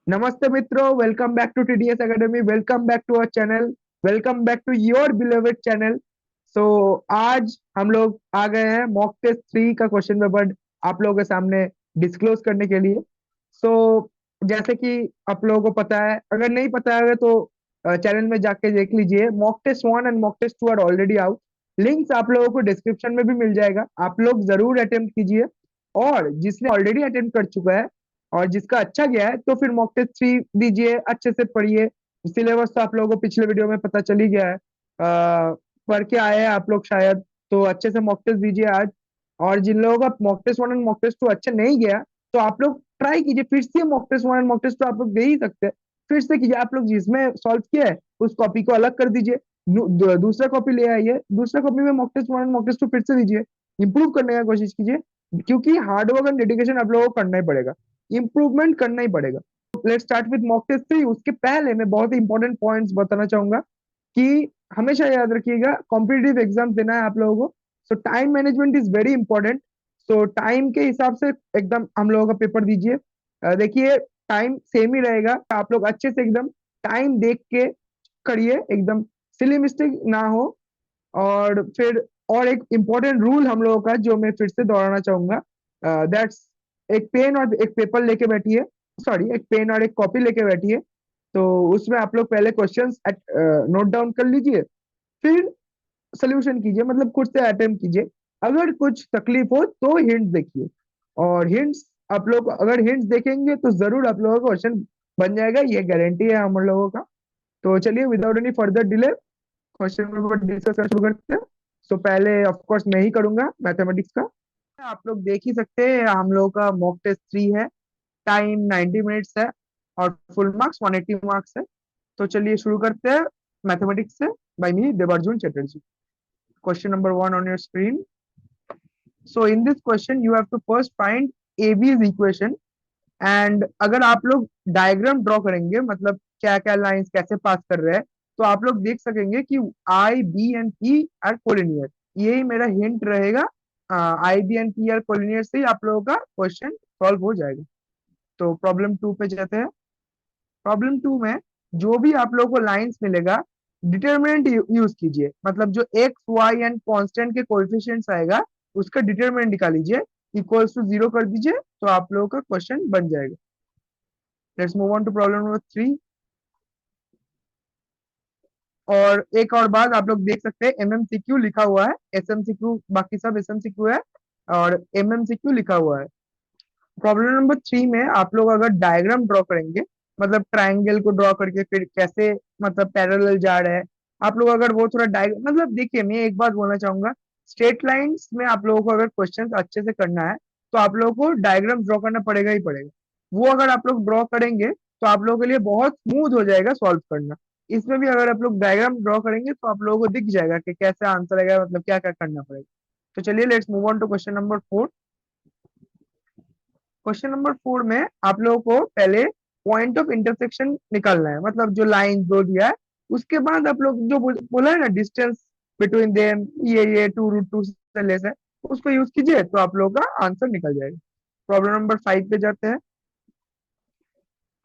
नमस्ते मित्रों, welcome back to TDS academy. Welcome back to our channel. Welcome back to your beloved channel. So आज हम लोग आ गए हैं मॉक टेस्ट 3 का क्वेश्चन पेपर आप लोगों के सामने डिस्क्लोज करने के लिए। सो जैसे कि आप लोगों को पता है, अगर नहीं पता है तो चैनल में जाके देख लीजिए। Mock test 1 and mock test 2 are already out. Links आप लोगों को डिस्क्रिप्शन में भी मिल जाएगा, आप लोग जरूर अटेम्प्ट कीजिए। और जिसने ऑलरेडी अटेम्प्ट कर चुका है और जिसका अच्छा गया है तो फिर मॉक टेस्ट 3 दीजिए, अच्छे से पढ़िए। सिलेबस तो आप लोगों को पिछले वीडियो में पता चल ही गया है, पढ़ के आए हैं आप लोग शायद। तो अच्छे से मॉक टेस्ट दीजिए आज। और जिन लोगों का mock test 1 and mock test 2 अच्छा नहीं गया, तो आप लोग ट्राई कीजिए फिर से। Mock test 1 and mock test 2 आप लोग दे ही सकते हैं, फिर से कीजिए। आप लोग जिसमें सॉल्व किया है उस कॉपी को अलग कर दीजिए, दूसरा कॉपी ले आइए, दूसरा कॉपी में mock test 1 and mock test 2 फिर से दीजिए। इंप्रूव करने का कोशिश कीजिए, क्योंकि हार्डवर्क एंड डेडिकेशन आप लोगों को करना ही पड़ेगा, इंप्रूवमेंट करना ही पड़ेगा। Let's start with mock test 3। उसके पहले मैं बहुत ही इंपॉर्टेंट पॉइंट्स बताना चाहूंगा कि हमेशा याद रखिएगा, कॉम्पिटिटिव एग्जाम देना है आप लोगों को, सो time management is very important. So time के हिसाब से एकदम हम लोगों का पेपर दीजिए। देखिए, टाइम सेम ही रहेगा, आप लोग अच्छे से एकदम टाइम देख के करिए, एकदम सिली मिस्टेक ना हो। और फिर और एक इम्पोर्टेंट रूल हम लोगों का जो मैं फिर से दोहराना चाहूंगा, दैट्स एक पेन और एक पेपर लेके बैठिए। सॉरी, एक पेन और एक कॉपी लेके बैठिए। तो उसमें आप लोग पहले क्वेश्चंस नोट डाउन कर लीजिए, फिर सोल्यूशन कीजिए, मतलब खुद से अटेम्प्ट कीजिए। अगर कुछ तकलीफ हो तो हिंट्स देखिए, और हिंट्स आप लोग अगर हिंट्स देखेंगे तो जरूर आप लोगों का क्वेश्चन बन जाएगा, ये गारंटी है हम लोगों का। तो चलिए, without any further delay question paper discuss करना शुरू करते हैं। सो पहले ऑफ कोर्स मैं ही करूंगा मैथमेटिक्स का। आप लोग देख ही सकते हैं, हम लोगों का मॉक टेस्ट 3 है। टाइम 90 मिनट्स है और फुल मार्क्स 180 मार्क्स है। तो चलिए शुरू करते हैं मैथमेटिक्स से, by me Devarjun Chatterjee. Question number 1 on your screen. So in this question you have to first find AB's equation. And अगर आप लोग डायग्राम ड्रॉ करेंगे, मतलब क्या क्या लाइंस कैसे पास कर रहे हैं, तो आप लोग देख सकेंगे कि I B and P are collinear. यही मेरा हिंट रहेगा। I B and P are collinear से ही आप लोगों का क्वेश्चन सॉल्व हो जाएगा। तो प्रॉब्लम 2 पे जाते हैं। प्रॉब्लम 2 में जो भी आप लोगों को लाइंस मिलेगा, डिटरमिनेंट यूज कीजिए, मतलब जो एक्स वाई एंड कांस्टेंट के कोएफिशिएंट्स आएगा उसका डिटरमिनेंट निकालिए, इक्वल्स टू 0 कर दीजिए, तो आप लोगों का क्वेश्चन बन जाएगा। Let's move on to problem number 3। और एक और बात आप लोग देख सकते हैं, एमएमसीक्यू लिखा हुआ है, एसएमसीक्यू बाकी सब एसएमसीक्यू है, और एमएमसीक्यू लिखा हुआ है। प्रॉब्लम नंबर 3 में आप लोग अगर डायग्राम ड्रॉ करेंगे, मतलब ट्रायंगल को ड्रॉ करके फिर कैसे, मतलब पैरेलल जा रहा है, आप लोग अगर वो थोड़ा डायग्राम, मतलब देखिए मैं एक बात बोलना चाहूंगा, स्ट्रेट लाइंस में आप लोगों को अगर क्वेश्चंस अच्छे से करना है तो आप लोगों को डायग्राम ड्रॉ करना पड़ेगा ही पड़ेगा। वो अगर आप लोग ड्रॉ करेंगे तो आप लोगों के लिए बहुत स्मूथ हो जाएगा सॉल्व करना। इसमें भी अगर आप लोग डायग्राम ड्रॉ करेंगे तो आप लोगों को दिख जाएगा कि कैसे आंसर आएगा, मतलब क्या क्या करना पड़ेगा। तो चलिए, let's move on to question number 4। Question number 4 में आप लोगों को पहले पॉइंट ऑफ इंटरसेक्शन निकालना है, मतलब जो लाइन दो दिया है उसके बाद आप लोग जो बोला है ना, डिस्टेंस बिटवीन देम, ये 2√2 से लेस है, उसको यूज कीजिए तो आप लोगों का आंसर निकल जाएगा। प्रॉब्लम नंबर 5 पे जाते हैं।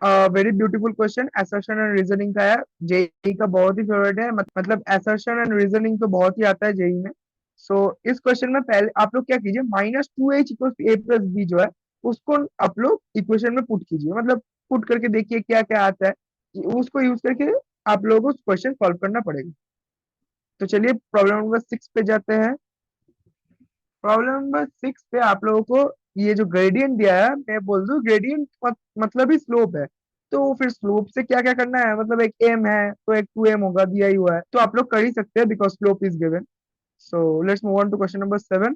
Very beautiful question, assertion and reasoning का है। जेई का बहुत ही फेवरेट है, मतलब असर्शन एंड रीजनिंग तो बहुत ही आता है जेई में। सो इस क्वेश्चन में पहले आप लोग क्या कीजिए, -2h = a+b जो है उसको आप लोग इक्वेशन में पुट कीजिए, मतलब पुट करके देखिए क्या क्या आता है, उसको यूज करके आप लोगों को क्वेश्चन सॉल्व करना पड़ेगा। तो चलिए प्रॉब्लम नंबर 6 पे जाते हैं। प्रॉब्लम नंबर 6 पे आप लोगों को ये जो ग्रेडियंट दिया है, मैं बोल दूं ग्रेडियंट मतलब ही स्लोप है। तो फिर स्लोप से क्या क्या करना है, मतलब एक एम है तो एक 2m होगा, दिया ही हुआ है, तो आप लोग कर ही सकते हैं because slope is given. So let's move on to question number 7।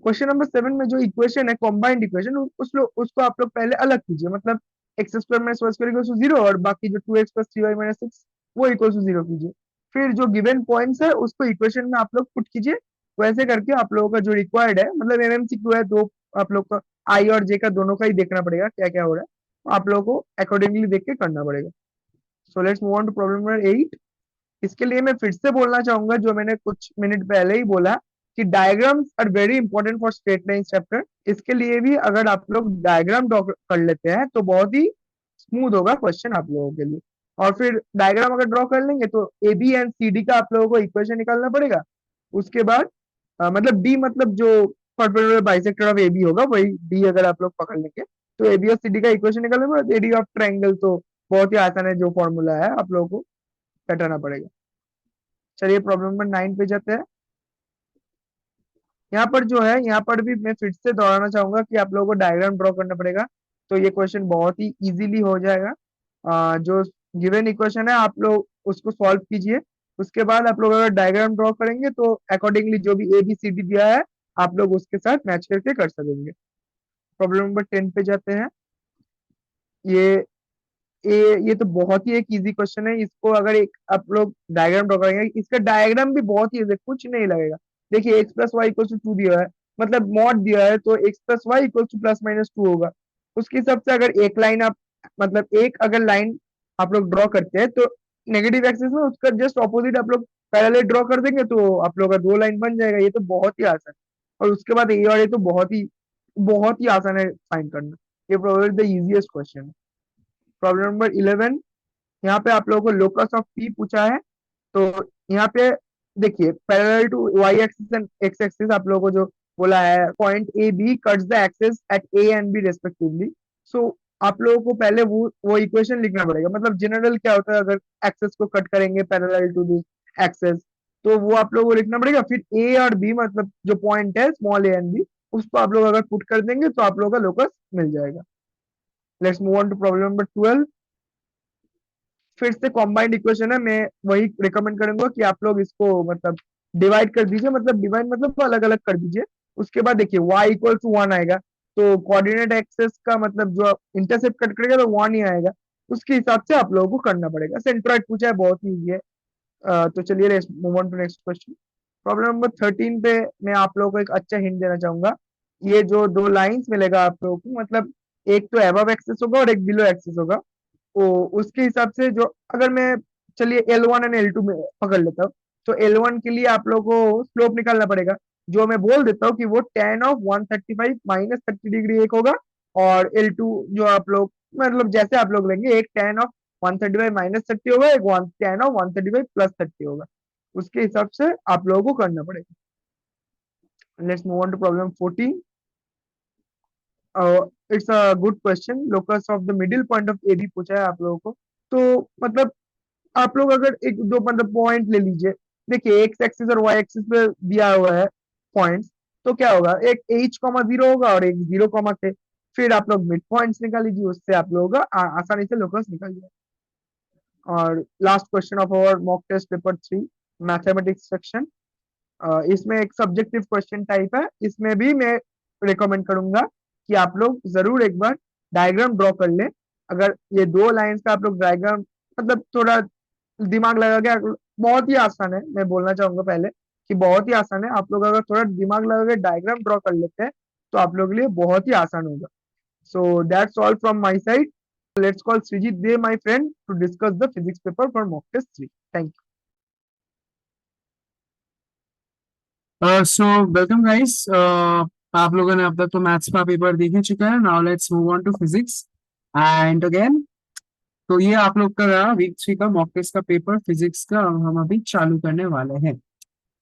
Question number 7 में जो इक्वेशन है कॉम्बाइंड इक्वेशन, उसको आप लोग पहले अलग कीजिए, मतलब x² - y² = 0 और बाकी जो 2x + 3y - 6 वो =0 कीजिए। फिर जो गिवन पॉइंट्स है उसको इक्वेशन में आप लोग पुट कीजिए। वैसे करके आप लोगों का जो रिक्वायर्ड है, मतलब एमएमसीक्यू है, दो आप लोग का आई और जे का दोनों का ही देखना पड़ेगा क्या क्या हो रहा है, तो आप लोगों को अकॉर्डिंगली देख के करना पड़ेगा। So let's move on to problem number 8। इसके लिए मैं फिर से बोलना चाहूंगा जो मैंने कुछ मिनट पहले ही बोला, कि diagrams are very important for straight line chapter. इसके लिए भी अगर आप लोग डायग्राम ड्रॉ कर लेते हैं तो बहुत ही स्मूथ होगा क्वेश्चन आप लोगों के लिए। और फिर डायग्राम अगर ड्रॉ कर लेंगे तो A B and C D का आप लोगों को इक्वेशन निकालना पड़ेगा। उसके बाद मतलब डी मतलब जो perpendicular bisector of A B होगा वही डी अगर आप लोग पकड़ लेंगे तो ए बी और सी डी का इक्वेशन निकालना पड़ेगा। एडी ऑफ ट्रायंगल तो बहुत ही आसान है, जो फॉर्मूला है आप लोगों को रटना पड़ेगा। चलिए प्रॉब्लम नंबर 9 पे जाते हैं। यहाँ पर जो है, यहाँ पर भी मैं फिर से दोहराना चाहूंगा कि आप लोगों को डायग्राम ड्रॉ करना पड़ेगा। तो ये क्वेश्चन बहुत ही इजीली हो जाएगा। जो गिवन इक्वेशन है आप लोग उसको सॉल्व कीजिए। उसके बाद आप लोग अगर डायग्राम ड्रॉ करेंगे तो अकॉर्डिंगली जो भी ए बी सी डी दिया है आप लोग उसके साथ मैच करके कर सकेंगे। प्रॉब्लम नंबर 10 पे जाते हैं। ये ये तो बहुत ही एक इजी क्वेश्चन है। इसको अगर एक आप लोग डायग्राम ड्रॉ करेंगे, इसका डायग्राम भी बहुत ही इजी, कुछ नहीं लगेगा। देखिए X plus Y equal to two दिया है, मतलब मॉड दिया है तो X plus Y equal to plus minus two होगा। उसके हिसाब से अगर एक लाइन आप मतलब एक अगर लाइन आप लोग ड्रॉ करते हैं तो नेगेटिव एक्सिस में उसका जस्ट ऑपोजिट आप लोग पैरेलल ड्रॉ कर देंगे तो आप लोग का दो लाइन बन जाएगा। ये तो बहुत ही आसान है। और उसके बाद ये और ये तो बहुत ही आसान है फाइंड करना। ये प्रोबेबली द इजीएस्ट क्वेश्चन है। Problem number 11। यहाँ पे आप लोगों को लोकस ऑफ पी पूछा है। तो यहाँ पे देखिए parallel to Y axis and X axis आप लोगों को जो बोला है point A B cuts the axis at A and B respectively. So आप लोगों को पहले वो इक्वेशन लिखना पड़ेगा। मतलब जनरल क्या होता है, अगर एक्सेस को कट करेंगे पैरेलल टू दिस एक्सेस तो वो आप लोगों को लिखना पड़ेगा। फिर ए और बी मतलब जो पॉइंट है स्मॉल ए एंड बी उसको आप लोग अगर पुट कर देंगे तो आप लोगों का लोकस मिल जाएगा। Let's move on to problem number 12। फिर से कॉम्बाइंड इक्वेशन है, मैं वही रिकमेंड करूंगा कि आप लोग इसको मतलब डिवाइड कर दीजिए, मतलब डिवाइड मतलब अलग अलग कर दीजिए। उसके बाद देखिए y इक्वल टू वन आएगा तो कोऑर्डिनेट एक्सेस का मतलब जो इंटरसेप्ट कट करेगा तो वन ही आएगा। उसके हिसाब से आप लोगों को करना पड़ेगा। सेंट्रोइड पूछा है, बहुत ही इजी है। तो चलिए move on to next question. Problem number 13 पे मैं आप लोगों को एक अच्छा हिंट देना चाहूंगा। ये जो दो लाइंस मिलेगा आप लोगों को, मतलब एक तो एबव एक्सेस होगा और एक बिलो एक्सेस होगा। तो उसके हिसाब से जो अगर मैं चलिए L1 एंड L2 में पकड़ लेता हूँ तो L1 के लिए आप लोगों को स्लोप निकालना पड़ेगा। जो मैं बोल देता हूँ कि वो tan ऑफ 135 माइनस 30 डिग्री एक होगा। और L2 जो आप लोग मतलब जैसे आप लोग लेंगे, एक tan ऑफ 135 माइनस 30 होगा, एक tan ऑफ 135 प्लस 30 होगा। उसके हिसाब से आप लोगों को करना पड़ेगा। Let's move on to problem 14। It's a good question. Locus of the middle point of A B पूछा है आप लोगों को। तो मतलब आप लोग अगर एक दो मतलब पॉइंट ले लीजिए। देखिए एक्स एक्सिस और वाई एक्सिस पे दिया हुआ है पॉइंट्स। तो क्या होगा, एक एच कॉमा जीरो होगा और एक जीरो कॉमा के। फिर आप लोग मिड पॉइंट्स निकाल लीजिए, उससे आप लोगों का आसानी से लोकस निकल जाए। और last question of our mock test paper 3 mathematics section. इसमें एक सब्जेक्टिव क्वेश्चन टाइप है। इसमें भी मैं रिकमेंड करूंगा कि आप लोग जरूर एक बार डायग्राम ड्रॉ कर लें। अगर ये दो लाइंस का आप लोग डायग्राम मतलब थोड़ा दिमाग लगा के, बहुत ही आसान है, मैं बोलना चाहूंगा पहले कि बहुत ही आसान है। आप लोग अगर थोड़ा दिमाग लगा के डायग्राम ड्रॉ कर लेते हैं तो आप लोगों के लिए बहुत ही आसान होगा। So that's all from my side. Let's call Srijit the my friend to discuss the physics paper for mock test 3। Thank so welcome guys. आप लोगों ने अब तक तो मैथ्स का पेपर देख ही चुका है। Now let's move on to physics and again. तो ये आप लोग का रहा वीक 3 का मॉक टेस्ट का पेपर फिजिक्स का। हम अभी चालू करने वाले हैं।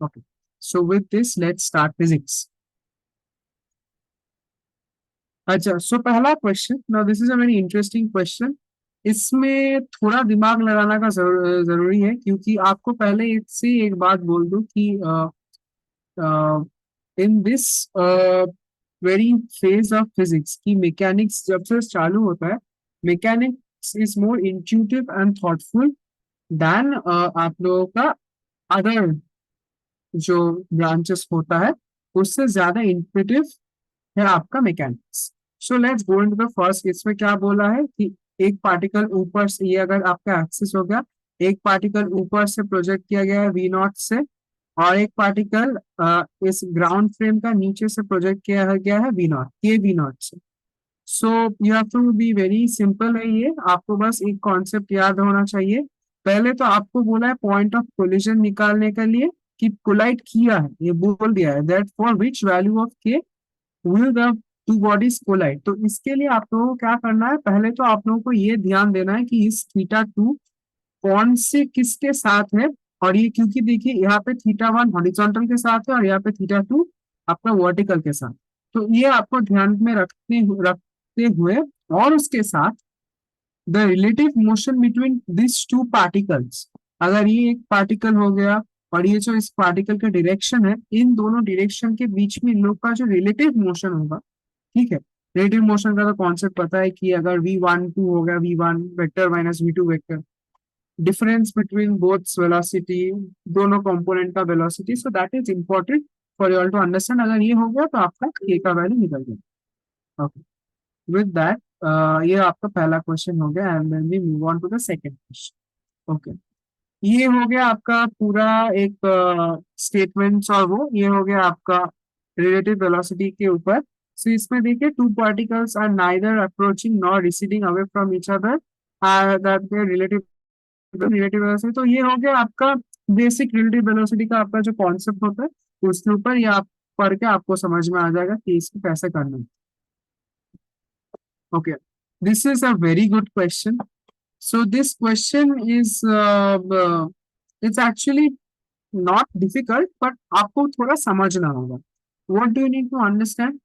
Okay, so with this let's start physics. अच्छा, सो पहला question, now this is a very interesting question. इसमें थोड़ा दिमाग लगाना का जरूरी है, क्योंकि आपको पहले एक से एक बात बोल दूं कि in this very phase of physics की मैकेनिक्स जब से चालू होता है, mechanics is more intuitive and thoughtful than आप लोगों का अदर जो ब्रांचेस होता है, उससे ज्यादा इंट्यूटिव है आपका mechanics. So let's go into the first. इसमें क्या बोला है कि एक पार्टिकल ऊपर से, ये अगर आपका एक्सिस हो गया, एक पार्टिकल ऊपर से प्रोजेक्ट किया गया है वी नॉट से, और एक पार्टिकल इस ग्राउंड फ्रेम का नीचे से प्रोजेक्ट किया गया है वी नॉट, के वी नॉट से। So you have to be very simple है ये। आपको बस एक कॉन्सेप्ट याद होना चाहिए। पहले तो आपको बोला है पॉइंट ऑफ कोलिजन निकालने के लिए कि कोलाइड किया है, ये बोल दिया है that for which value of K will the two bodies collide. तो इसके लिए आप लोगों को क्या करना है, पहले तो आप लोगों को ये ध्यान देना है कि इस थीटा टू कौन से किसके साथ है। और ये क्योंकि देखिए यहाँ पे थीटा वन हॉरिजॉन्टल के साथ है और यहाँ पे थीटा टू आपका वर्टिकल के साथ। तो ये आपको ध्यान में रखते हुए और उसके साथ the relative motion between this two particles, अगर ये एक पार्टिकल हो गया और ये जो इस पार्टिकल का डायरेक्शन है, इन दोनों डायरेक्शन के बीच में इन लोग का जो रिलेटिव मोशन होगा, ठीक है। रिलेटिव मोशन का तो कॉन्सेप्ट पता है कि अगर v12 हो गया v1 vector minus v2 vector, difference between both velocity, दोनों कंपोनेंट का velocity, so that is important for you all to understand. अगर ये हो गया तो आपका k का वैल्यू निकल गया। ओके, विद दैट ये आपका पहला क्वेश्चन हो गया and then we move on to the second question. Okay, ये हो गया आपका पूरा एक स्टेटमेंट्स और वो ये हो गया आपका रिलेटिव वेलोसिटी के ऊपर। सो इसमें देखिए two particles are neither approaching nor receding away from each other that their relative velocity. तो ये हो गया आपका बेसिक रिलेटिव वेलोसिटी का आपका जो कॉन्सेप्ट होता है उसके ऊपर ये आप पढ़ के आपको समझ में आ जाएगा कि इसको कैसे करना है। Okay, this is a very good question. So this question is it's actually not difficult, but आपको थोड़ा समझना होगा। What do you need to understand?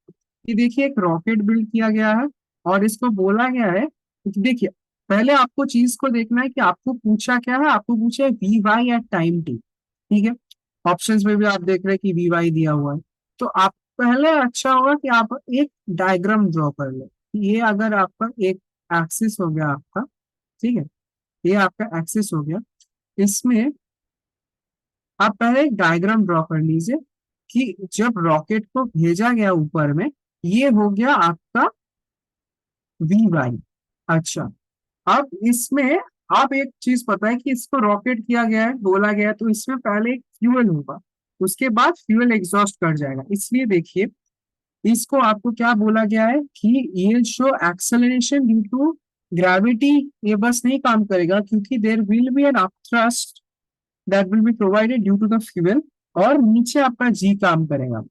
कि देखिए एक रॉकेट बिल्ड किया गया है और इसको बोला गया है कि देखिए पहले आपको चीज को देखना है कि आपको पूछा क्या है, आपको पूछा है V Y at time T, ठीक है। ऑप्शंस में भी आप देख रहे हैं कि वी वाई दिया हुआ है। तो आप पहले अच्छा होगा कि आप एक डायग्राम ड्रॉ कर ले। ये अगर आपका एक एक्सिस हो गया आपका, ठीक है, ये आपका एक्सिस हो गया। इसमें आप पहले एक डायग्राम ड्रॉ कर लीजिए कि जब रॉकेट को भेजा गया ऊपर में, ये हो गया आपका वी वाई। अच्छा, अब इसमें आप एक चीज पता है कि इसको रॉकेट किया गया है, बोला गया है, तो इसमें पहले एक फ्यूल होगा, उसके बाद फ्यूल एग्जॉस्ट कर जाएगा। इसलिए देखिए इसको आपको क्या बोला गया है कि ये show acceleration due to gravity, ये बस नहीं काम करेगा क्योंकि there will be an upthrust that will be provided due to the fuel, और नीचे आपका जी काम करेगा।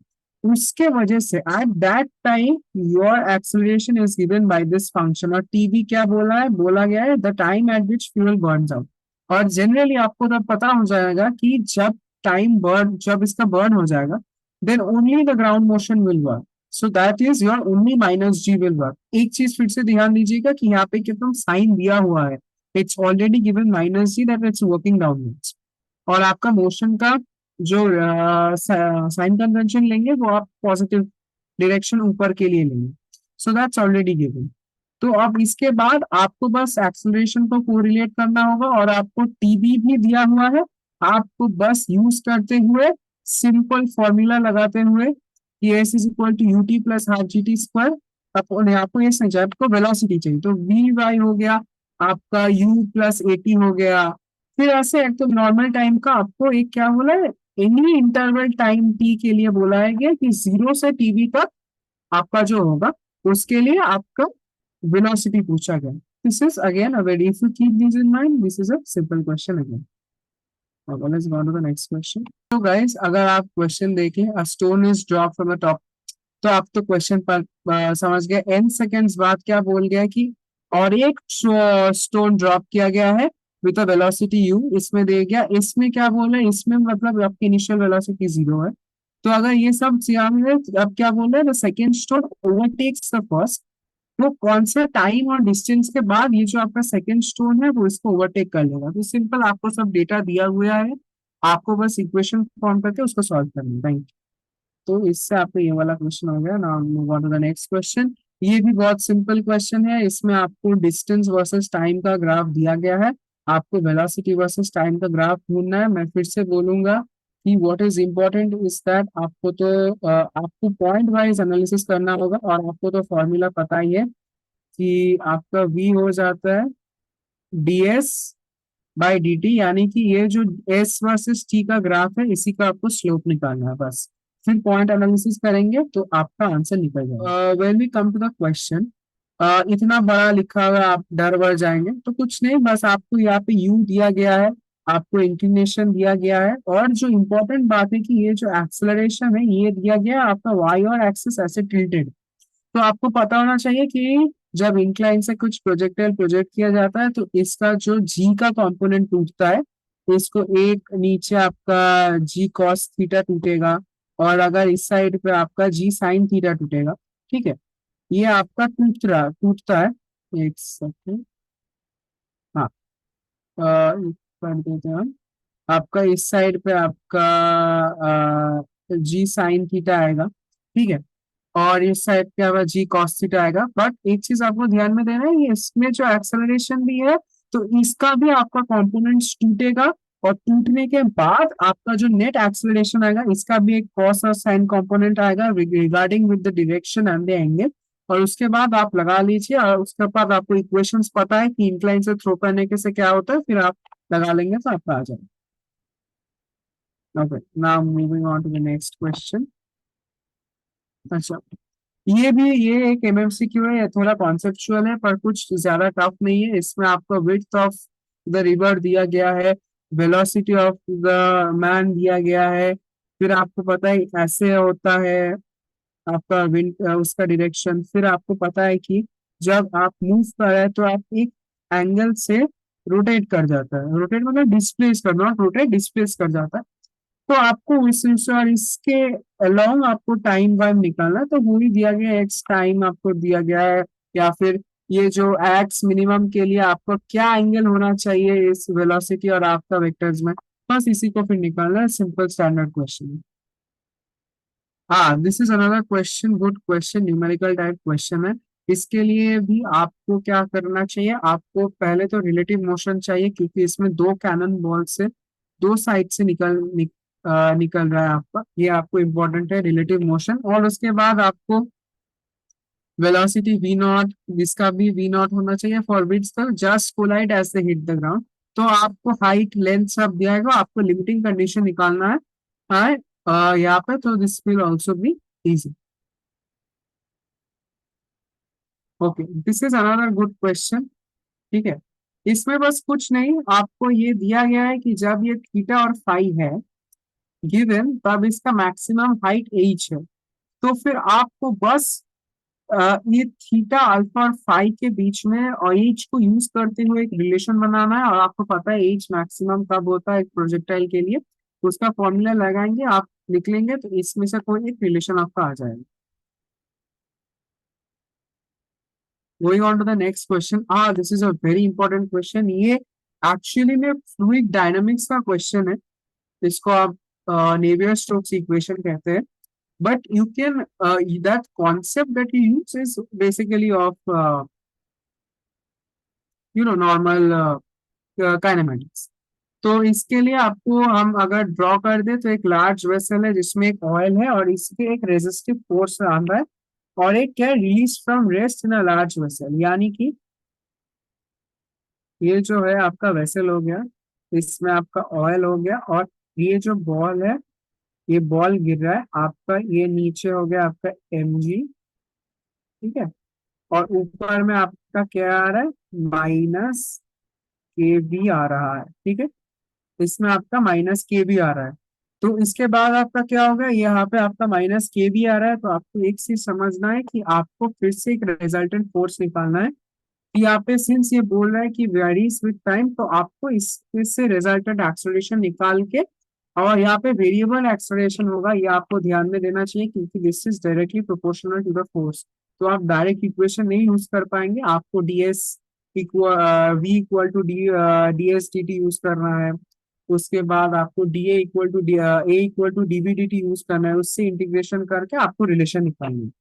उसके वजह से at that time your acceleration is given by this function. और टीबी क्या बोला है, बोला गया है the time at which fuel burns out. और जनरली आपको तब पता हो जाएगा कि जब इसका बर्न हो जाएगा then only the ground motion will work, so that is your only minus G will work. एक चीज फिर से ध्यान दीजिएगा कि यहाँ पे कितना साइन दिया हुआ है, it's already given minus G that it's working downwards. और आपका मोशन का जो साइन कन्वेंशन लेंगे वो आप पॉजिटिव डायरेक्शन ऊपर के लिए लेंगे, सो दैट्स ऑलरेडी गिवन। तो अब इसके बाद आपको बस एक्सेलरेशन को कोरिलेट करना होगा और आपको टीबी भी दिया हुआ है। आपको बस यूज करते हुए सिंपल फॉर्मूला लगाते हुए कि S is equal to U T plus half G T square, आपको ये समझा, आपको वेलोसिटी चाहिए तो वी वाई हो गया आपका यू प्लस ए टी हो गया। फिर ऐसे एक तो नॉर्मल टाइम का आपको एक क्या बोला है, एनी इंटरवल टाइम टी के लिए बोला है गया कि 0 से टीबी तक आपका जो होगा उसके लिए आपका वेलोसिटी पूछा गया। This is again a very, if you keep this in mind, this is a simple question again. Let's go to the next question. तो गाइस अगर आप क्वेश्चन देखें, a stone is drop from the top, तो आप तो question पर समझ गए। एन सेकेंड्स बाद क्या बोल गया कि और एक स्टोन ड्रॉप किया गया है विद अ वेलोसिटी यू, इसमें दे गया, इसमें क्या बोला है, इसमें मतलब आपकी इनिशियल वेलोसिटी 0 है। तो अगर ये सब सियाम है, अब क्या बोल रहा है, the second stone overtakes the first. तो कौन सा टाइम और डिस्टेंस के बाद ये जो आपका सेकेंड स्टोन है वो इसको ओवरटेक कर लेगा। तो सिंपल आपको सब डेटा दिया हुआ है, आपको बस इक्वेशन फॉर्म करके उसको सॉल्व करना है। Thank you. तो इससे आपको ये वाला क्वेश्चन हो गया। Now move on to the next question. ये भी बहुत सिंपल क्वेश्चन है, इसमें आपको डिस्टेंस वर्सेस टाइम का ग्राफ दिया गया है, आपको वेलोसिटी वर्सेस टाइम का ग्राफ ढूंढना है। मैं फिर से बोलूंगा कि what is important is that आपको पॉइंट वाइज एनालिसिस करना होगा, और आपको तो फॉर्मूला पता ही है कि आपका v हो जाता है ds बाई डी टी, यानी कि ये जो s वर्सेस t का ग्राफ है इसी का आपको स्लोप निकालना है बस। फिर पॉइंट एनालिसिस करेंगे तो आपका आंसर निकल जाएगा। When we come to the question, इतना बड़ा लिखा हुआ है, आप डर बर जाएंगे तो कुछ नहीं, बस आपको यहाँ पे u दिया गया है, आपको इंक्लिनेशन दिया गया है, और जो इम्पोर्टेंट बात है कि ये जो एक्सेलरेशन है ये दिया गया है आपका वाई और एक्सिस ऐसे टिल्टेड। तो आपको पता होना चाहिए कि जब इंक्लाइन से कुछ प्रोजेक्टाइल प्रोजेक्ट किया जाता है तो इसका जो जी का कंपोनेंट टूटता है, तो इसको एक नीचे आपका जी कॉस थीटा टूटेगा, और अगर इस साइड पे आपका जी साइन थीटा टूटेगा। ठीक है, ये आपका टूटता है। एक सेकंड, हाँ, कर देते हैं हम। आपका इस साइड पे आपका जी साइन थीटा आएगा। ठीक है, और इस साइड पे आपका जी कॉस थीटा आएगा। बट एक चीज आपको ध्यान में देना है, ये इसमें जो एक्सेलरेशन भी है तो इसका भी आपका कंपोनेंट्स टूटेगा, और टूटने के बाद आपका जो नेट एक्सेलरेशन आएगा इसका भी एक कॉस और साइन कंपोनेंट आएगा regarding with the direction and the angle. और उसके बाद आप लगा लीजिए, और उसके बाद आपको इक्वेशंस पता है कि इंक्लाइन से थ्रो करने के से क्या होता है, फिर आप लगा लेंगे तो आपका आ जाएगा। Okay, now moving on to the next question. अच्छा, ये एक एमएमसीक्यू है, ये थोड़ा कॉन्सेप्चुअल है पर कुछ ज्यादा टफ नहीं है। इसमें आपको विड्थ ऑफ द रिवर दिया गया है, वेलोसिटी ऑफ द मैन दिया गया है, फिर आपको पता है ऐसे होता है आपका विंड उसका डायरेक्शन, फिर आपको पता है कि जब आप मूव कर रहे हैं तो आप एक एंगल से रोटेट कर जाता है, रोटेट मतलब डिस्प्लेस करना, रोटेट डिस्प्लेस कर जाता है। तो आपको इस और इसके अलोंग आपको टाइम वाइम निकालना है, तो वो ही दिया गया है, एक्स टाइम आपको दिया गया है, या फिर ये जो एक्स मिनिमम के लिए आपको क्या एंगल होना चाहिए इस वेलोसिटी और आपका वेक्टर्स में, बस इसी को फिर निकालना है। Simple standard question. हाँ, this is another question, good question, numerical type question है। इसके लिए भी आपको क्या करना चाहिए, आपको पहले तो रिलेटिव मोशन चाहिए, क्योंकि इसमें दो कैनन बॉल से दो साइड से निकल रहा है आपका, ये आपको इम्पोर्टेंट है रिलेटिव मोशन। और उसके बाद आपको वेलोसिटी वी नॉट, जिसका भी वी नॉट होना चाहिए for which just collide as they hit the ground. तो आपको हाइट लेंथ सब दिया जाएगा, आपको लिमिटिंग कंडीशन निकालना है यहाँ पे, तो this will also be easy. Okay, this is another good question. ठीक है, इसमें बस कुछ नहीं, आपको ये दिया गया है कि जब ये थीटा और फाई है गिवन, तब इसका मैक्सिमम हाइट एच है। तो फिर आपको बस ये थीटा अल्फा और फाई के बीच में और एच को यूज करते हुए एक रिलेशन बनाना है, और आपको पता है एच मैक्सिमम कब होता है एक प्रोजेक्टाइल के लिए, तो उसका फॉर्मूला लगाएंगे आप, निकलेंगे तो इसमें से कोई एक रिलेशन आपका आ जाएगा। Going on to the next question, this is a very important question. ये एक्चुअली में फ्लूइड डायनामिक्स का क्वेश्चन है, इसको आप नेवियर स्टोक्स इक्वेशन कहते हैं। But you can that concept that you use is basically of normal kinematics। तो इसके लिए आपको हम अगर ड्रॉ कर दे तो एक लार्ज वेसल है जिसमें एक ऑयल है, और इसके एक रेजिस्टिव फोर्स आ रहा है, और एक क्या release from rest in a large vessel, यानी कि ये जो है आपका वेसल हो गया, इसमें आपका ऑयल हो गया, और ये जो बॉल है, ये बॉल गिर रहा है आपका, ये नीचे हो गया आपका mg। ठीक है, और ऊपर में आपका क्या आ रहा है, माइनस के बी आ रहा है। ठीक है, इसमें आपका माइनस के बी आ रहा है। तो इसके बाद आपका क्या होगा, यहाँ पे आपका माइनस के बी आ रहा है, तो आपको एक चीज समझना है कि आपको फिर से एक रिजल्टेंट फोर्स निकालना है। यहाँ पे सिंस ये बोल रहा है कि वेरीज विद टाइम, तो आपको इससे रिजल्टेंट एक्सेलरेशन निकाल के, और यहाँ पे वेरिएबल एक्सेलरेशन होगा, ये आपको ध्यान में देना चाहिए, क्योंकि this is directly proportional to the force. तो आप डायरेक्ट इक्वेशन नहीं यूज कर पाएंगे, आपको DS equal V equal to D S D T use करना है। उसके बाद आपको D A equal to A equal to DV D T use करना है, उससे इंटीग्रेशन करके आपको रिलेशन निकालनी है।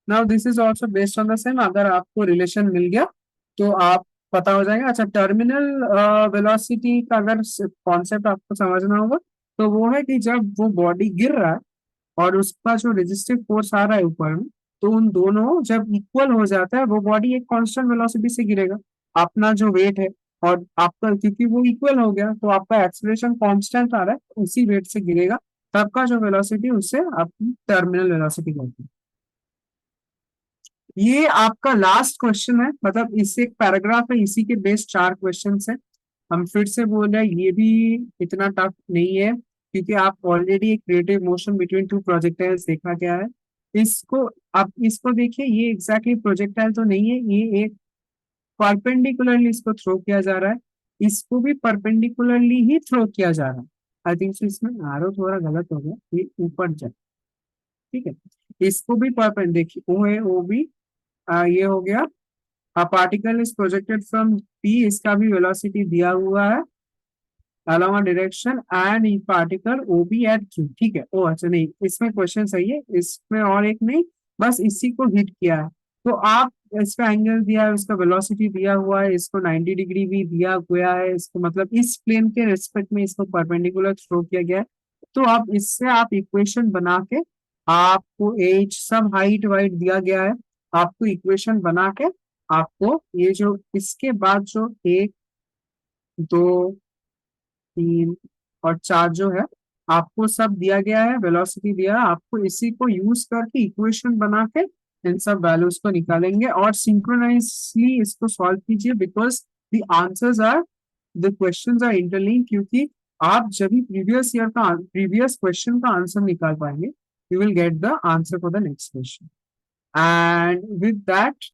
Now this is also based on the same, अगर आपको रिलेशन मिल गया तो आप पता हो जाएगा। अच्छा, टर्मिनल वेलोसिटी का अगर कॉन्सेप्ट आपको समझना होगा, तो वो है कि जब वो बॉडी गिर रहा है और उसका जो रेजिस्टिव फोर्स आ रहा है ऊपर में, तो उन दोनों जब इक्वल हो जाता है वो बॉडी एक कांस्टेंट वेलोसिटी से गिरेगा, अपना जो वेट है और आपका, क्योंकि वो इक्वल हो गया तो आपका एक्सेलरेशन कांस्टेंट आ रहा है, तो उसी वेट से गिरेगा, तब का जो वेलोसिटी उससे आपकी टर्मिनल वेलोसिटी कहते हैं। ये आपका लास्ट क्वेश्चन है, मतलब इससे एक पैराग्राफ है, इसी के बेस 4 क्वेश्चन है। हम फिर से बोल रहे हैं, ये भी इतना टफ नहीं है, क्योंकि आप ऑलरेडी एक creative motion between two projectiles देखा गया है। इसको आप इसको देखिए, ये एग्जैक्टली प्रोजेक्टाइल तो नहीं है, ये एक परपेंडिकुलरली इसको थ्रो किया जा रहा है, इसको भी परपेंडिकुलरली ही थ्रो किया जा रहा है। आई थिंक सो इसमें आरो थोड़ा गलत हो गया, ये ऊपर जाए, ठीक है। इसको भी परपेंड देखिए, ओ है ओ भी, ये हो गया। A particle is projected from P, इसका भी वेलोसिटी दिया हुआ है along a direction and in particle OB at Q, ठीक है। ओ अच्छा, नहीं इसमें क्वेश्चन सही है, इसमें और एक नहीं, बस इसी को हिट किया है। तो आप इसका एंगल दिया है, इसका वेलोसिटी दिया हुआ है, इसको 90 डिग्री भी दिया हुआ है, इसको मतलब इस प्लेन के रिस्पेक्ट में इसको परपेंडिकुलर थ्रो किया गया है। तो आप इससे आप इक्वेशन बना के, आपको एज सब हाइट वाइट दिया गया है, आपको इक्वेशन बना के आपको ये जो इसके बाद जो 1, 2, 3 और 4 जो है, आपको सब दिया गया है, वेलोसिटी दिया है, आपको इसी को यूज करके इक्वेशन बना के इन सब वैल्यूज को निकालेंगे और सिंक्रोनाइजली इसको सॉल्व कीजिए, because the answers are the questions are interlink. क्योंकि आप जब भी प्रीवियस क्वेश्चन का आंसर निकाल पाएंगे, you will get the answer for the next question. And with that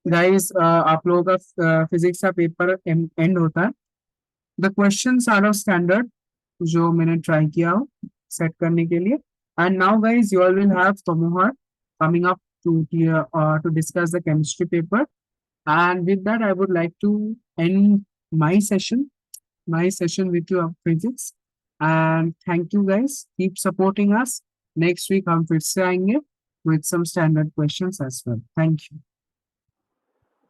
guys, आप लोगों का फिजिक्स का पेपर एंड होता है। The questions are of standard, जो मैंने ट्राई किया हो सेट करने के लिए। And now guys, you all will have Tamohar coming up to discuss the chemistry paper. And with that, I would like to end my session with you of physics. And thank you guys. Keep supporting us. Next week हम फिर से आएंगे with some standard questions as well. Thank you.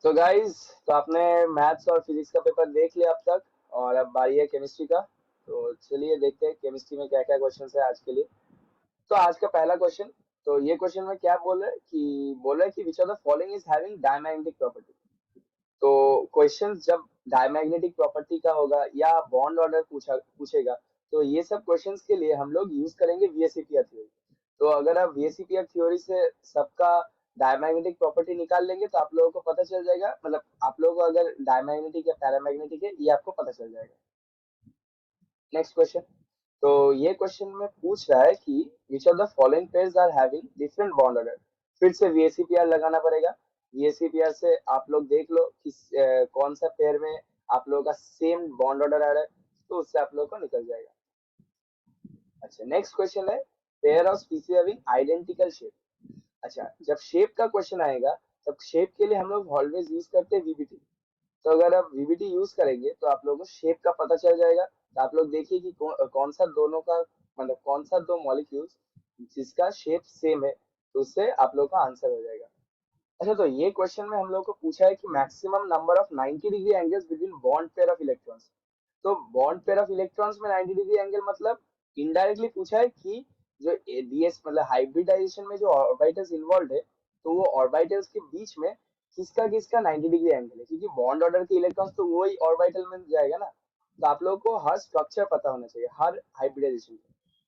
तो guys, तो आपने maths और physics का paper देख लिया अब तक, और अब बारी है केमिस्ट्री का। तो चलिए देखते हैं केमिस्ट्री में क्या क्या क्वेश्चन है आज के लिए। तो आज का पहला क्वेश्चन, तो ये क्वेश्चन में क्या बोल रहा है कि which of the following is having diamagnetic property. तो क्वेश्चन जब डायमैग्नेटिक प्रॉपर्टी का होगा या बॉन्ड ऑर्डर पूछेगा, तो ये सब क्वेश्चंस के लिए हम लोग यूज करेंगे वीएसईपीआर थ्योरी। तो अगर आप वीएसईपीआर थ्योरी से सबका डायमैग्नेटिक प्रॉपर्टी निकाल लेंगे, तो आप लोगों को पता चल जाएगा, मतलब आप लोगों को अगर डायमैग्नेटिक या पैरामैग्नेटिक है, ये आपको पता चल जाएगा। नेक्स्ट क्वेश्चन, तो ये क्वेश्चन में पूछ रहा है कि which of the following pairs are having different bond order. फिर से वीएसईपीआर लगाना पड़ेगा। वीएसईपीआर से आप लोग देख लो कि कौन सा पेयर में आप लोगों का सेम बॉन्ड ऑर्डर आ रहा है, तो उससे आप लोगों को निकल जाएगा। अच्छा, नेक्स्ट क्वेश्चन है pair of species having identical shape. अच्छा, जब शेप का क्वेश्चन आएगा, तब शेप के लिए हम लोग ऑलवेज यूज करते हैं वीबीटी। तो अगर आप वीबीटी यूज करेंगे, तो आप लोगों को शेप का पता चल जाएगा। तो आप लोग देखिए कि कौन सा दोनों का, मतलब कौन सा दो मॉलिक्यूल्स जिसका शेप सेम है, तो उससे आप लोग का आंसर हो जाएगा। अच्छा, तो ये क्वेश्चन में हम लोग को पूछा है कि maximum number of 90 degree angles between bond pair of electrons. तो बॉन्ड पेयर ऑफ इलेक्ट्रॉन्स में 90 डिग्री एंगल, मतलब इनडायरेक्टली पूछा है कि जो डीएस मतलब हाइब्रिडाइजेशन में जो ऑर्बिटल्स इन्वॉल्व है, तो वो ऑर्बिटल्स के बीच में किसका किसका 90 डिग्री एंगल है, क्योंकि बॉन्ड ऑर्डर के इलेक्ट्रॉन्स तो वही ऑर्बिटल में जाएगा ना। तो आप लोगों को हर स्ट्रक्चर पता होना चाहिए हर हाइब्रिडाइजेशन में।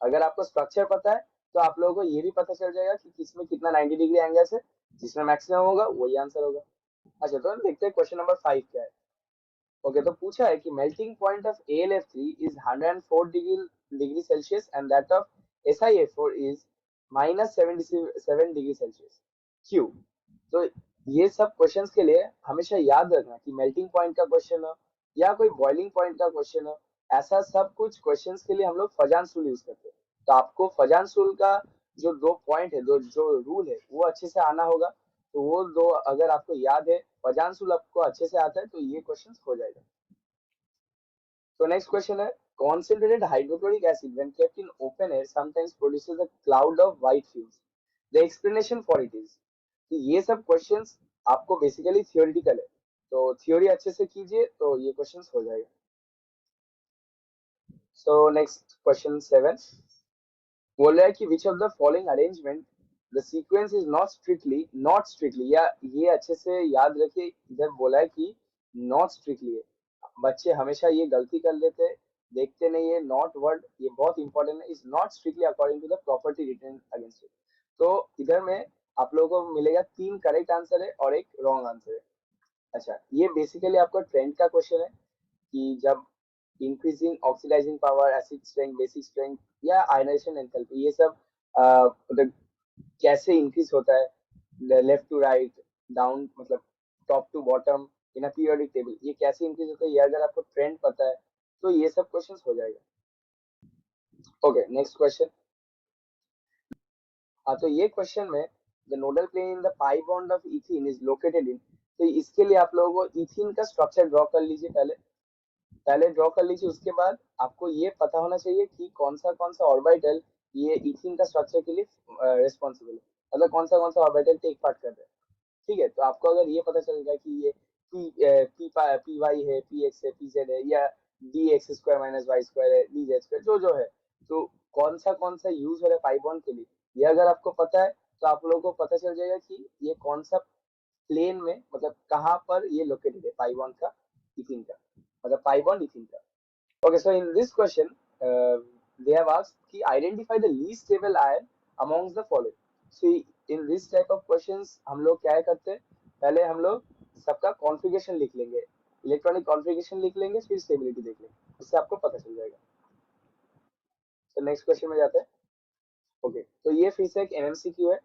अगर आपको स्ट्रक्चर पता है, तो आप लोगों को ये भी पता चल जाएगा कि किसमें कितना 90 डिग्री एंगल है, जिसमें मैक्सिमम होगा वही आंसर होगा। अच्छा, तो देखते हैं क्वेश्चन नंबर 5 क्या है। ओके, तो पूछा है कि melting point of AlF3 is 104 degree Celsius and that of SiF4 is -77 degree Celsius. क्यों? तो ये सब क्वेश्चंस के लिए हमेशा याद रखना कि मेल्टिंग पॉइंट का क्वेश्चन हो या कोई बॉइलिंग पॉइंट का क्वेश्चन हो, ऐसा सब कुछ क्वेश्चंस के लिए हम लोग फजान रूल यूज करते हैं। तो आपको फजान रूल का जो 2 पॉइंट है, जो रूल है, वो अच्छे से आना होगा। तो वो दो अगर आपको याद है, फजान रूल आपको अच्छे से आता है, तो ये क्वेश्चन हो जाएगा। तो नेक्स्ट क्वेश्चन है, concentrated hydrochloric acid when kept in open air sometimes produces a cloud of white fumes. The explanation for it is। तो ये सब क्वेश्चंस आपको बेसिकली थियोरिटिकल है, तो थ्योरी अच्छे से कीजिए तो ये क्वेश्चंस हो जाएगा। सो नेक्स्ट क्वेश्चन 7 बोल रहा है कि which of the following arrangement the sequence is not strictly, या ये अच्छे से याद रखिए, इधर बोला है कि नॉट स्ट्रिक्टली है। बच्चे हमेशा ये गलती कर लेते हैं, देखते नहीं है नॉट वर्ड, ये बहुत इंपॉर्टेंट है। Is not strictly according to the property written against it. तो इधर में आप लोगों को मिलेगा 3 करेक्ट आंसर है और एक रॉन्ग आंसर है। अच्छा, ये बेसिकली आपको ट्रेंड का क्वेश्चन है कि जब increasing oxidizing power, acid strength, basic strength या आयनाइजेशन एंथैल्पी, ये सब मतलब कैसे इंक्रीज होता है लेफ्ट टू राइट, डाउन मतलब top to bottom in a periodic table, ये कैसे इंक्रीज होता है, ये अगर आपको ट्रेंड पता है तो ये सब क्वेश्चंस हो जाएगा। Okay, next question. हाँ, तो ये क्वेश्चन में the nodal plane in the pi bond of ethene is located in, तो इसके लिए आप लोगों को इथीन का स्ट्रक्चर ड्रॉ कर लीजिए, पहले ड्रॉ कर लीजिए। उसके बाद आपको ये पता होना चाहिए कि कौन सा ऑर्बिटल ये इथीन का स्ट्रक्चर के लिए रिस्पॉन्सिबल है, मतलब कौन सा ऑर्बिटल टेक पार्ट कर रहा है। ठीक है, तो आपको अगर ये पता चलेगा कि ये पी वाई है, पी एक्स है, पी जेड है, या D X square minus Y square है, डी जेड स्क्वायर, जो है, तो कौन सा यूज हो रहा है पाई बॉन्ड के लिए, ये अगर आपको पता है तो आप लोगों को पता चल जाएगा कि ये कौन सा प्लेन में, मतलब कहाँ पर ये लोकेटेड है पाई बॉन्ड का, इथीन का, मतलब पाई बॉन्ड इथीन का। Okay, so in this question, they have asked कि identify the least stable ion amongst the following. So in this type of questions हम लोग क्या करते हैं, पहले हम लोग सबका कॉन्फ़िगरेशन लिख लेंगे, इलेक्ट्रॉनिक कॉन्फ़िगरेशन लिख लेंगे, फिर स्टेबिलिटी देख लेंगे, इससे आपको पता चल जाएगा। तो नेक्स्ट क्वेश्चन में जाते हैं। ओके, तो ये फिर से एक एमएमसीक्यू है।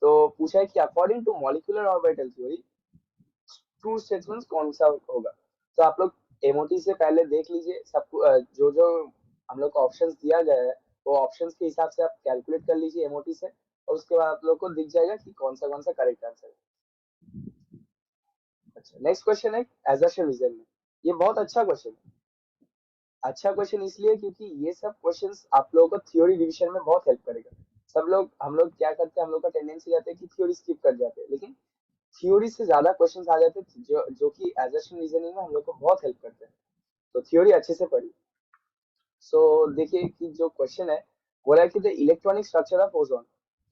तो पूछा है कि according to molecular orbital theory true statement कौन सा होगा। तो आप लोग एमओटी से पहले देख लीजिए सब जो हम लोग को ऑप्शंस दिया गया है, वो ऑप्शंस के हिसाब से आप कैलकुलेट कर लीजिए एमओटी से, और उसके बाद आप लोग को दिख जाएगा कि कौन सा करेक्ट आंसर है। अच्छा, नेक्स्ट क्वेश्चन है एजर्शन रीजन में। ये बहुत अच्छा क्वेश्चन है। अच्छा क्वेश्चन इसलिए क्योंकि ये सब क्वेश्चंस आप लोगों को थ्योरी रिवीजन में बहुत हेल्प करेगा। हम लोग क्या करते हैं, हम लोग का टेंडेंसी रहता है कि थ्योरी स्किप कर जाते हैं, लेकिन थ्योरी से ज्यादा क्वेश्चंस आ जाते हैं जो कि एजर्शन रीजनिंग में हम लोग को बहुत हेल्प करते हैं। तो थ्योरी अच्छे से पढ़िए। सो देखिए कि जो क्वेश्चन है, बोला है कि the electronic structure of ozone,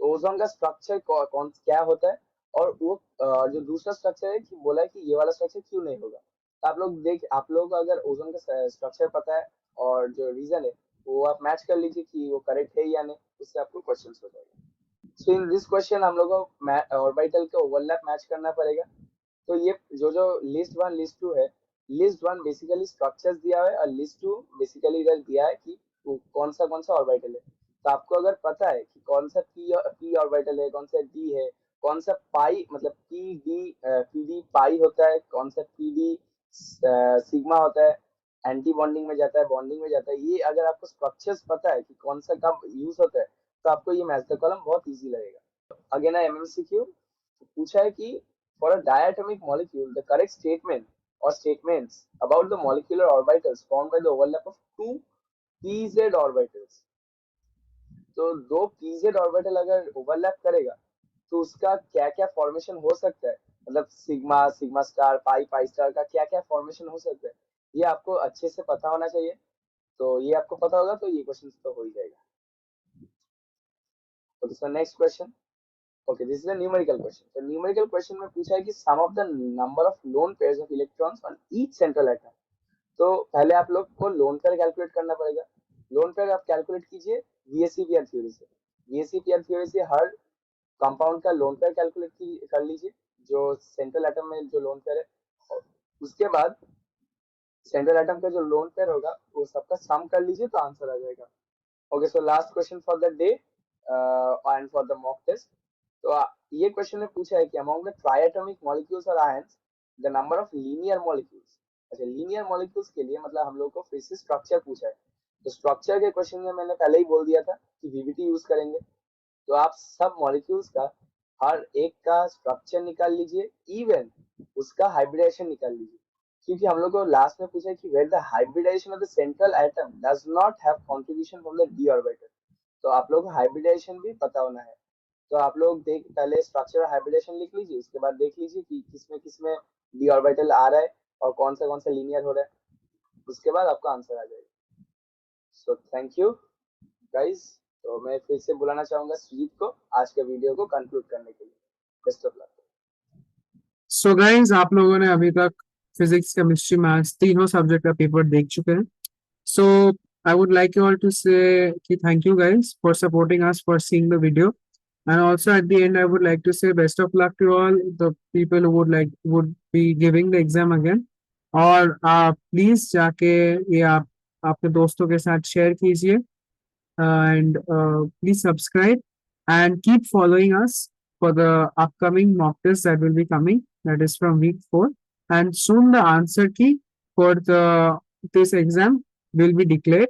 तो ओजोन का स्ट्रक्चर कौन क्या होता है, और वो जो दूसरा स्ट्रक्चर है कि बोला है कि ये वाला स्ट्रक्चर क्यों नहीं होगा। तो आप लोग अगर ओजोन का स्ट्रक्चर पता है और जो रीजन है वो आप मैच कर लीजिए कि वो करेक्ट है या नहीं, उससे आपको क्वेश्चन हो जाएगा। सो इन दिस क्वेश्चन हम लोग को ऑर्बिटल का ओवरलैप मैच करना पड़ेगा। तो ये जो लिस्ट वन लिस्ट टू है, लिस्ट वन बेसिकली स्ट्रक्चर्स दिया है और लिस्ट टू बेसिकली इधर दिया है कि कौन सा ऑर्बिटल है। तो आपको अगर पता है कि कौन सा पी ऑर्बिटल है, कौन सा डी है, कौन सा पाई मतलब पी डी पाई होता है, कौन सा पी डी सिग्मा होता है, एंटी बॉन्डिंग में जाता है, बॉन्डिंग में जाता है, ये अगर आपको स्ट्रक्चर्स पता है कि कौन सा कब यूज होता है, तो आपको ये मैच द कॉलम बहुत इजी लगेगा। अगेन एमएमसीक्यू पूछा है कि for a diatomic molecule, the correct statement or statements about the molecular orbitals formed by the overlap of two pz orbitals. तो दो pz ऑर्बिटल अगर ओवरलैप करेगा तो उसका क्या क्या फॉर्मेशन हो सकता है, मतलब सिग्मा सिग्मा स्टार पाई पाई स्टार का क्या क्या फॉर्मेशन हो सकता है, ये आपको अच्छे से पता होना चाहिए। तो ये आपको पता होगा तो ये क्वेश्चन तो हो ही जाएगा। Okay, so next question. Okay, this is a numerical question. So numerical question में पूछा है कि sum of the number of lone pairs of electrons on each central atom. तो पहले आप लोग को लोन पेयर कैलकुलेट करना पड़ेगा। लोन पेयर आप कैलकुलेट कीजिए VSEPR थ्योरी से। VSEPR थ्योरी से हर कंपाउंड का लोन पेयर कैलकुलेट कर लीजिए, जो सेंट्रल एटम में जो लोन पेयर है। उसके बाद सेंट्रल एटम का जो लोन पेयर होगा वो सबका सम कर लीजिए तो आंसर आ जाएगा। Okay, so last question for the day and for the mock test. तो ये क्वेश्चन में पूछा है कि अमंग द ट्राइएटॉमिक मॉलिक्यूल्स और ions the number of linear molecules. अच्छा, लीनियर मॉलिक्यूल्स के लिए मतलब हम लोग को फिर से स्ट्रक्चर पूछा है। तो स्ट्रक्चर के क्वेश्चन में मैंने पहले ही बोल दिया था कि वीवीटी यूज करेंगे। तो आप सब मॉलिक्यूल्स का हर एक का स्ट्रक्चर निकाल लीजिए, इवन उसका हाइब्रिडेशन निकाल लीजिए, क्योंकि हम लोग को लास्ट में पूछा है कि where the hybridization of the central atom does not have contribution from the D orbital. तो आप लोग को हाइब्रिडेशन भी पता होना है। तो आप लोग पहले स्ट्रक्चर हाइब्रिडेशन लिख लीजिए, उसके बाद देख लीजिए कि किसमें डी ऑर्बिटल आ रहा है और कौन सा लीनियर हो रहा है, उसके बाद आपका आंसर आ जाएगा। So thank you guys. तो मैं फिर से बुलाना चाहूंगा सुजीत को आज के वीडियो को कंक्लूड करने के लिए। Best of luck. So guys, आप लोगों ने अभी तक फिजिक्स, केमिस्ट्री, मैथ्स तीनों सब्जेक्ट का पेपर देख चुके हैं। So I would like you all to say कि thank you guys for supporting us, for seeing the video. And also at the end, I would like to say best of luck to all the people who would be giving the exam again. और आप please जाके ये आप अपने दोस्तों के साथ share कीजिए and please subscribe and keep following us for the upcoming mock test that will be coming. That is from week 4, and soon the answer key for the this exam will be declared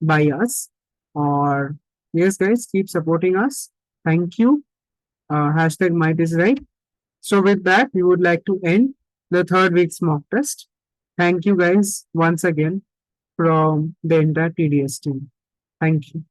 by us. Or yes, guys, keep supporting us. Thank you. Hashtag might is right. So with that, we would like to end the third week's mock test. Thank you, guys, once again from the entire TDS team. Thank you.